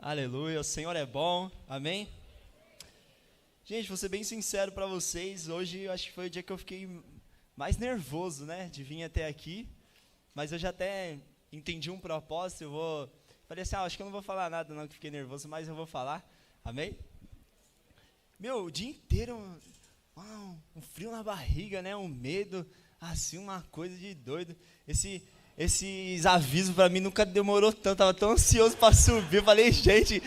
Aleluia, o Senhor é bom, amém? Gente, vou ser bem sincero para vocês, hoje eu acho que foi o dia que eu fiquei mais nervoso, né, de vir até aqui, mas eu já até entendi um propósito, falei assim, acho que eu não vou falar nada não, que fiquei nervoso, mas eu vou falar, amém? Meu, o dia inteiro, um frio na barriga, né, um medo, assim, uma coisa de doido, esses avisos para mim nunca demorou tanto, tava tão ansioso para subir, eu falei, gente,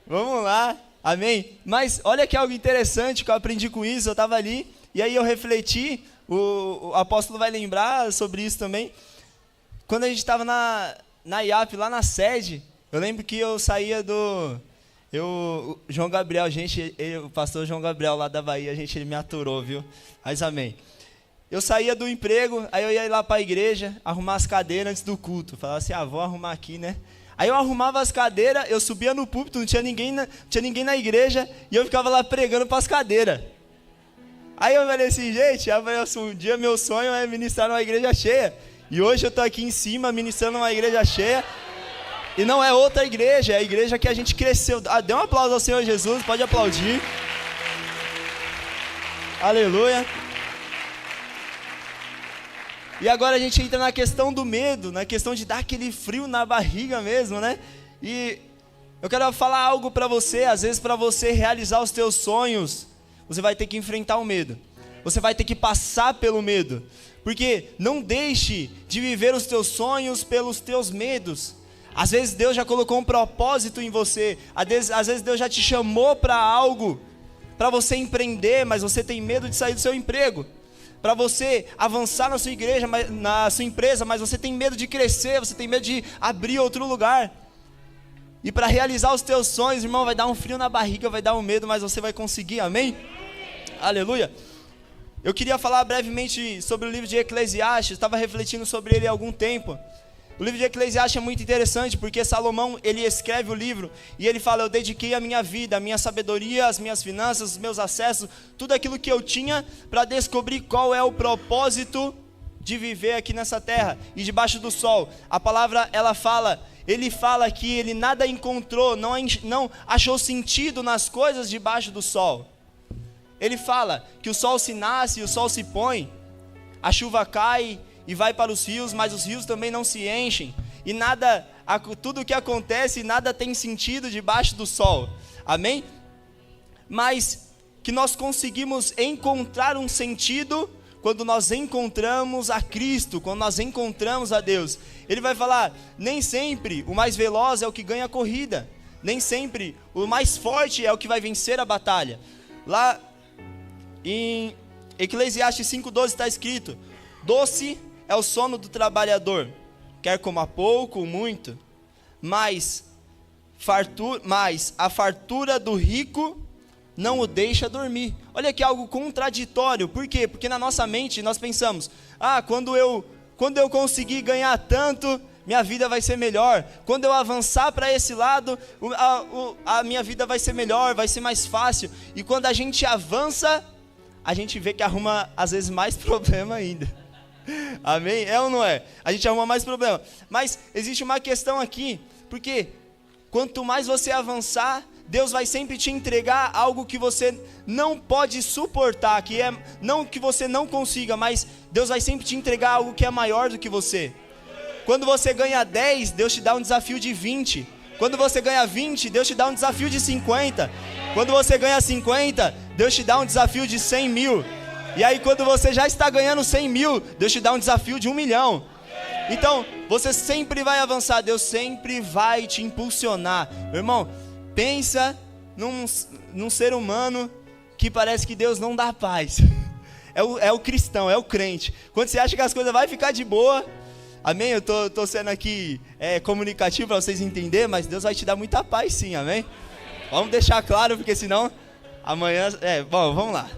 vamos lá, amém? Mas olha que algo interessante que eu aprendi com isso, eu estava ali, e aí eu refleti, o apóstolo vai lembrar sobre isso também, quando a gente estava na IAP, lá na sede, eu lembro que eu saía o João Gabriel, gente, o pastor João Gabriel lá da Bahia, ele me aturou, viu? Mas amém. Eu saía do emprego, aí eu ia lá para a igreja, arrumar as cadeiras antes do culto. Falava assim, vou arrumar aqui, né? Aí eu arrumava as cadeiras, eu subia no púlpito, não tinha ninguém na igreja, e eu ficava lá pregando para as cadeiras. Aí eu falei assim, gente, um dia meu sonho é ministrar numa igreja cheia. E hoje eu estou aqui em cima, ministrando numa igreja cheia. E não é outra igreja, é a igreja que a gente cresceu. Dê um aplauso ao Senhor Jesus, pode aplaudir. Aleluia. E agora a gente entra na questão do medo, na questão de dar aquele frio na barriga mesmo, né? E eu quero falar algo para você, às vezes para você realizar os teus sonhos, você vai ter que enfrentar o medo. Você vai ter que passar pelo medo. Porque não deixe de viver os teus sonhos pelos teus medos. Às vezes Deus já colocou um propósito em você, às vezes Deus já te chamou para algo, para você empreender, mas você tem medo de sair do seu emprego. Para você avançar na sua igreja, na sua empresa, mas você tem medo de crescer, você tem medo de abrir outro lugar. E para realizar os teus sonhos, irmão, vai dar um frio na barriga, vai dar um medo, mas você vai conseguir, amém? Aleluia. Eu queria falar brevemente sobre o livro de Eclesiastes, estava refletindo sobre ele há algum tempo. O livro de Eclesiastes é muito interessante, porque Salomão, ele escreve o livro, e ele fala, eu dediquei a minha vida, a minha sabedoria, as minhas finanças, os meus acessos, tudo aquilo que eu tinha, para descobrir qual é o propósito de viver aqui nessa terra, e debaixo do sol. A palavra, ele fala que ele nada encontrou, não achou sentido nas coisas debaixo do sol. Ele fala que o sol se nasce e o sol se põe, a chuva cai e vai para os rios, mas os rios também não se enchem, e tudo o que acontece, nada tem sentido debaixo do sol, amém? Mas que nós conseguimos encontrar um sentido quando nós encontramos a Cristo, quando nós encontramos a Deus. Ele vai falar, nem sempre o mais veloz é o que ganha a corrida, nem sempre o mais forte é o que vai vencer a batalha. Lá em Eclesiastes 5:12 está escrito, doce é o sono do trabalhador, quer coma pouco ou muito, mas a fartura do rico não o deixa dormir. Olha que algo contraditório, por quê? Porque na nossa mente nós pensamos, quando eu conseguir ganhar tanto, minha vida vai ser melhor, quando eu avançar para esse lado, a minha vida vai ser melhor, vai ser mais fácil, e quando a gente avança, a gente vê que arruma às vezes mais problema ainda. Amém? É ou não é? A gente arruma mais problema. Mas existe uma questão aqui, porque quanto mais você avançar, Deus vai sempre te entregar algo que você não pode suportar, não que você não consiga, mas Deus vai sempre te entregar algo que é maior do que você. Quando você ganha 10, Deus te dá um desafio de 20. Quando você ganha 20, Deus te dá um desafio de 50. Quando você ganha 50, Deus te dá um desafio de 100 mil. E aí quando você já está ganhando 100 mil, Deus te dá um desafio de 1 milhão. Então, você sempre vai avançar, Deus sempre vai te impulsionar. Meu irmão, pensa num ser humano que parece que Deus não dá paz. É o cristão, é o crente. Quando você acha que as coisas vão ficar de boa, amém? Eu tô sendo aqui comunicativo para vocês entenderem, mas Deus vai te dar muita paz sim, amém? Vamos deixar claro, porque senão amanhã... Bom, vamos lá.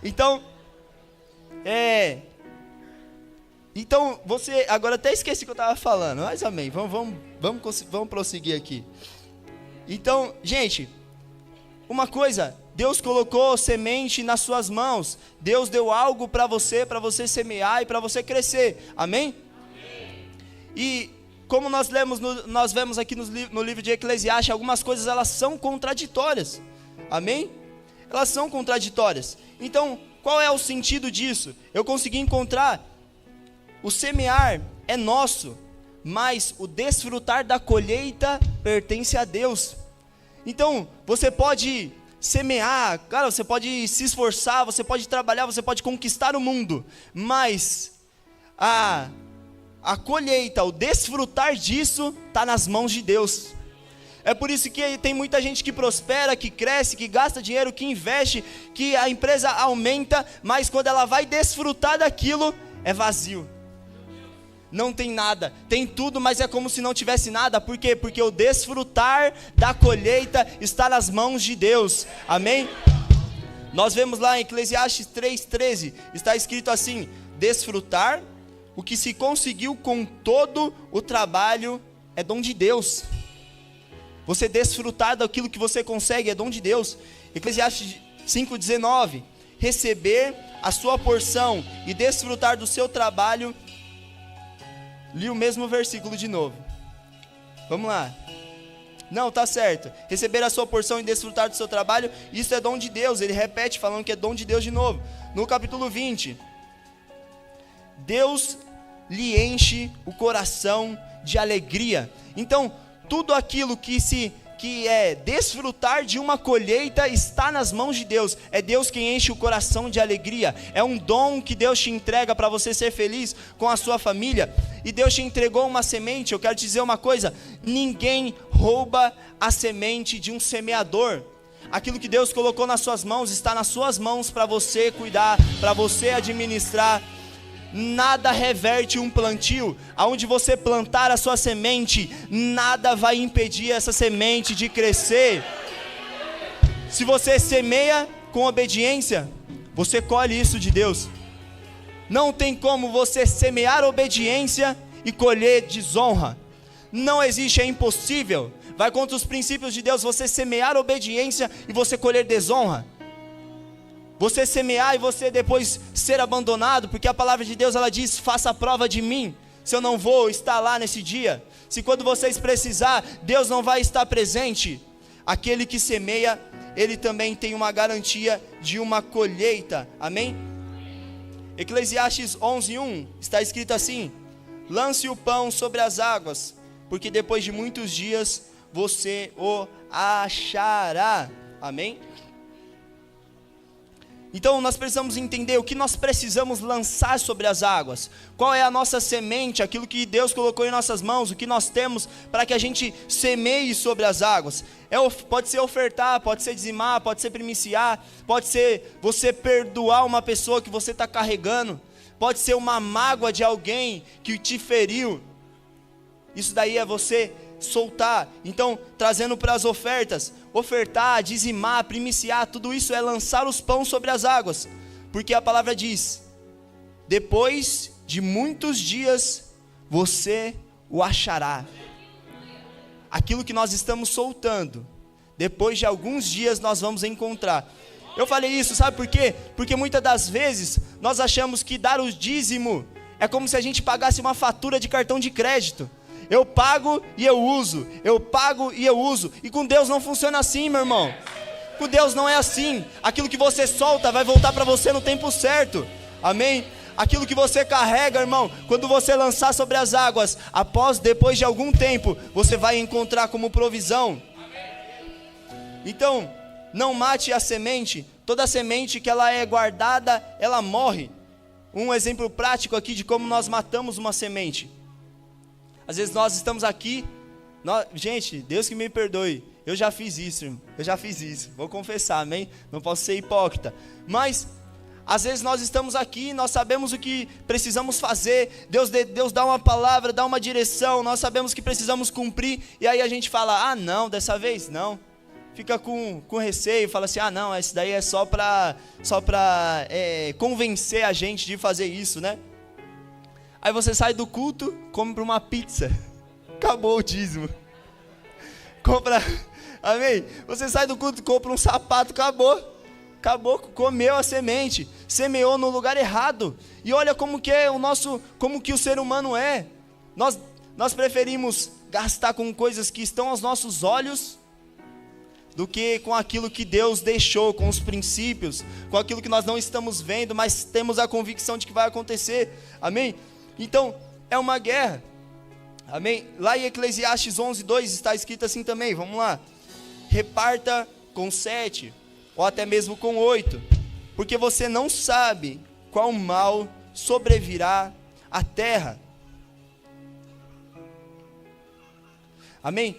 Então você, agora até esqueci o que eu estava falando, mas amém, vamos prosseguir aqui. Então, gente, uma coisa, Deus colocou semente nas suas mãos, Deus deu algo para você semear e para você crescer, amém? E como nós vemos aqui no livro de Eclesiastes, algumas coisas elas são contraditórias. Amém? Elas são contraditórias. Então, qual é o sentido disso? Eu consegui encontrar: o semear é nosso, mas o desfrutar da colheita pertence a Deus. Então, você pode semear, cara, você pode se esforçar, você pode trabalhar, você pode conquistar o mundo, mas a colheita, o desfrutar disso, está nas mãos de Deus. É por isso que tem muita gente que prospera, que cresce, que gasta dinheiro, que investe, que a empresa aumenta, mas quando ela vai desfrutar daquilo, é vazio. Não tem nada, tem tudo, mas é como se não tivesse nada. Por quê? Porque o desfrutar da colheita está nas mãos de Deus. Amém? Nós vemos lá em Eclesiastes 3:13, está escrito assim: desfrutar o que se conseguiu com todo o trabalho é dom de Deus. Você desfrutar daquilo que você consegue é dom de Deus. Eclesiastes 5:19, receber a sua porção e desfrutar do seu trabalho. Li o mesmo versículo de novo. Vamos lá. Não, tá certo. Receber a sua porção e desfrutar do seu trabalho, isso é dom de Deus. Ele repete falando que é dom de Deus de novo. No capítulo 20, Deus lhe enche o coração de alegria. Então, tudo aquilo que é desfrutar de uma colheita está nas mãos de Deus. É Deus quem enche o coração de alegria. É um dom que Deus te entrega para você ser feliz com a sua família. E Deus te entregou uma semente. Eu quero te dizer uma coisa: ninguém rouba a semente de um semeador. Aquilo que Deus colocou nas suas mãos está nas suas mãos para você cuidar, para você administrar. Nada reverte um plantio. Aonde você plantar a sua semente, nada vai impedir essa semente de crescer. Se você semeia com obediência, você colhe isso de Deus. Não tem como você semear obediência e colher desonra. Não existe, é impossível. Vai contra os princípios de Deus você semear obediência e você colher desonra. Você semear e você depois ser abandonado, porque a palavra de Deus ela diz: faça a prova de mim, se eu não vou estar lá nesse dia, se quando vocês precisar, Deus não vai estar presente. Aquele que semeia, ele também tem uma garantia de uma colheita. Amém? Eclesiastes 11:1 está escrito assim: lance o pão sobre as águas, porque depois de muitos dias você o achará. Amém? Então nós precisamos entender o que nós precisamos lançar sobre as águas. Qual é a nossa semente, aquilo que Deus colocou em nossas mãos, o que nós temos para que a gente semeie sobre as águas. Pode ser ofertar, pode ser dizimar, pode ser primiciar, pode ser você perdoar uma pessoa que você está carregando, pode ser uma mágoa de alguém que te feriu. Isso daí é você soltar. Então, trazendo para as ofertas, ofertar, dizimar, primiciar, tudo isso é lançar os pães sobre as águas, porque a palavra diz: depois de muitos dias você o achará. Aquilo que nós estamos soltando, depois de alguns dias nós vamos encontrar. Eu falei isso, sabe por quê? Porque muitas das vezes nós achamos que dar o dízimo é como se a gente pagasse uma fatura de cartão de crédito. Eu pago e eu uso, eu pago e eu uso. E com Deus não funciona assim, meu irmão. Com Deus não é assim. Aquilo que você solta vai voltar para você no tempo certo. Amém? Aquilo que você carrega, irmão, quando você lançar sobre as águas, depois de algum tempo, você vai encontrar como provisão. Então, não mate a semente. Toda semente que ela é guardada, ela morre. Um exemplo prático aqui de como nós matamos uma semente. Às vezes nós estamos aqui, gente, Deus que me perdoe, eu já fiz isso, irmão, eu já fiz isso, vou confessar, amém? Não posso ser hipócrita, mas às vezes nós estamos aqui, nós sabemos o que precisamos fazer, Deus dá uma palavra, dá uma direção, nós sabemos que precisamos cumprir, e aí a gente fala: ah não, dessa vez não, fica com receio, fala assim: ah não, isso daí é só para convencer a gente de fazer isso, né? Aí você sai do culto, come uma pizza, acabou o dízimo. Amém? Você sai do culto, compra um sapato, acabou, comeu a semente, semeou no lugar errado. E olha como que o ser humano é. nós preferimos gastar com coisas que estão aos nossos olhos do que com aquilo que Deus deixou, com os princípios, com aquilo que nós não estamos vendo, mas temos a convicção de que vai acontecer, amém? Então, é uma guerra, amém? Lá em Eclesiastes 11:2 está escrito assim também, vamos lá: reparta com 7, ou até mesmo com 8, porque você não sabe qual mal sobrevirá à terra, amém?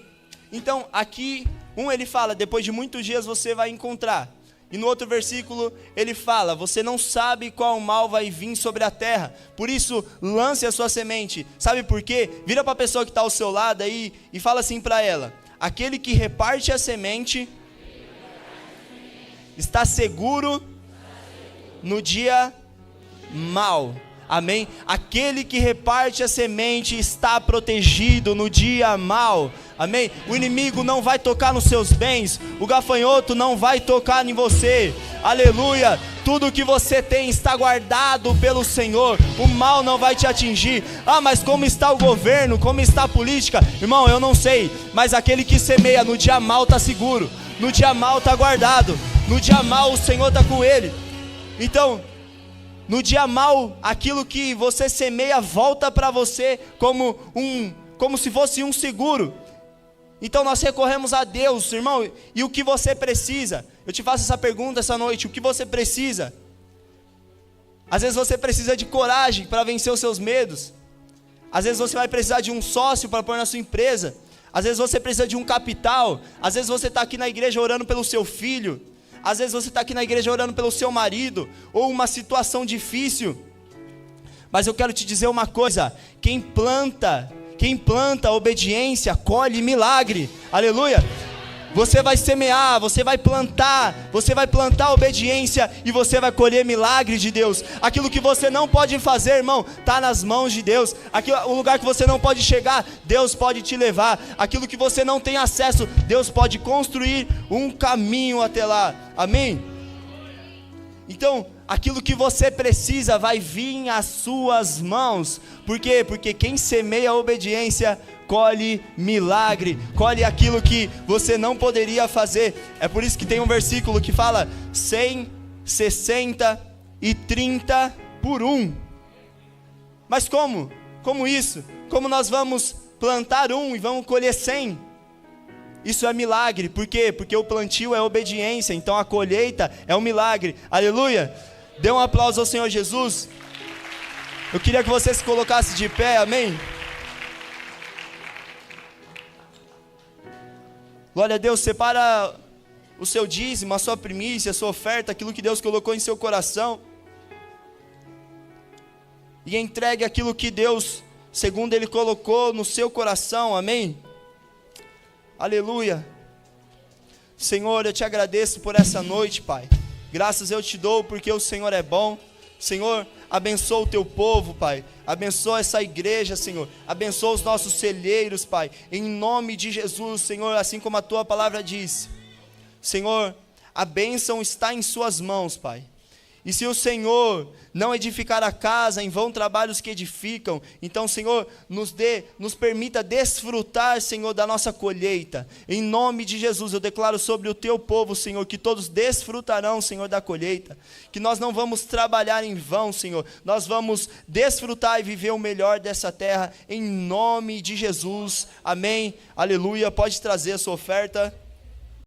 Então, aqui, ele fala, depois de muitos dias você vai encontrar. E no outro versículo, ele fala, você não sabe qual mal vai vir sobre a terra. Por isso, lance a sua semente. Sabe por quê? Vira para a pessoa que está ao seu lado aí e fala assim para ela: aquele que reparte a semente está seguro no dia mau. Amém? Aquele que reparte a semente está protegido no dia mau. Amém? O inimigo não vai tocar nos seus bens, o gafanhoto não vai tocar em você. Aleluia! Tudo que você tem está guardado pelo Senhor, o mal não vai te atingir. Ah, mas como está o governo, como está a política? Irmão, eu não sei, mas aquele que semeia no dia mau está seguro, no dia mau está guardado, no dia mau o Senhor está com ele. Então, no dia mau, aquilo que você semeia volta para você como se fosse um seguro. Então nós recorremos a Deus, irmão. E o que você precisa? Eu te faço essa pergunta essa noite: o que você precisa? Às vezes você precisa de coragem para vencer os seus medos. Às vezes você vai precisar de um sócio para pôr na sua empresa. Às vezes você precisa de um capital. Às vezes você está aqui na igreja orando pelo seu filho. Às vezes você está aqui na igreja orando pelo seu marido, ou uma situação difícil. Mas eu quero te dizer uma coisa: quem planta obediência, colhe milagre. Aleluia! Você vai semear, você vai plantar obediência e você vai colher milagre de Deus. Aquilo que você não pode fazer, irmão, está nas mãos de Deus. O lugar que você não pode chegar, Deus pode te levar. Aquilo que você não tem acesso, Deus pode construir um caminho até lá. Amém? Então, aquilo que você precisa vai vir às suas mãos. Por quê? Porque quem semeia a obediência colhe milagre, colhe aquilo que você não poderia fazer. É por isso que tem um versículo que fala 100, 60 e 30 por 1. Mas como? Como isso? Como nós vamos plantar 1 e vamos colher 100? Isso é milagre. Por quê? Porque o plantio é obediência, então a colheita é um milagre. Aleluia! Dê um aplauso ao Senhor Jesus. Eu queria que você se colocasse de pé, amém? Glória a Deus. Separa o seu dízimo, a sua primícia, a sua oferta, aquilo que Deus colocou em seu coração, e entregue aquilo que Deus, segundo Ele colocou no seu coração, amém? Aleluia. Senhor, eu te agradeço por essa noite, Pai. Graças eu te dou porque o Senhor é bom. Senhor, abençoa o teu povo, Pai. Abençoa essa igreja, Senhor. Abençoa os nossos celeiros, Pai. Em nome de Jesus, Senhor, assim como a tua palavra diz. Senhor, a bênção está em suas mãos, Pai. E se o Senhor não edificar a casa, em vão trabalhos que edificam. Então, Senhor, nos permita desfrutar, Senhor, da nossa colheita. Em nome de Jesus, eu declaro sobre o teu povo, Senhor, que todos desfrutarão, Senhor, da colheita. Que nós não vamos trabalhar em vão, Senhor. Nós vamos desfrutar e viver o melhor dessa terra, em nome de Jesus. Amém. Aleluia. Pode trazer a sua oferta.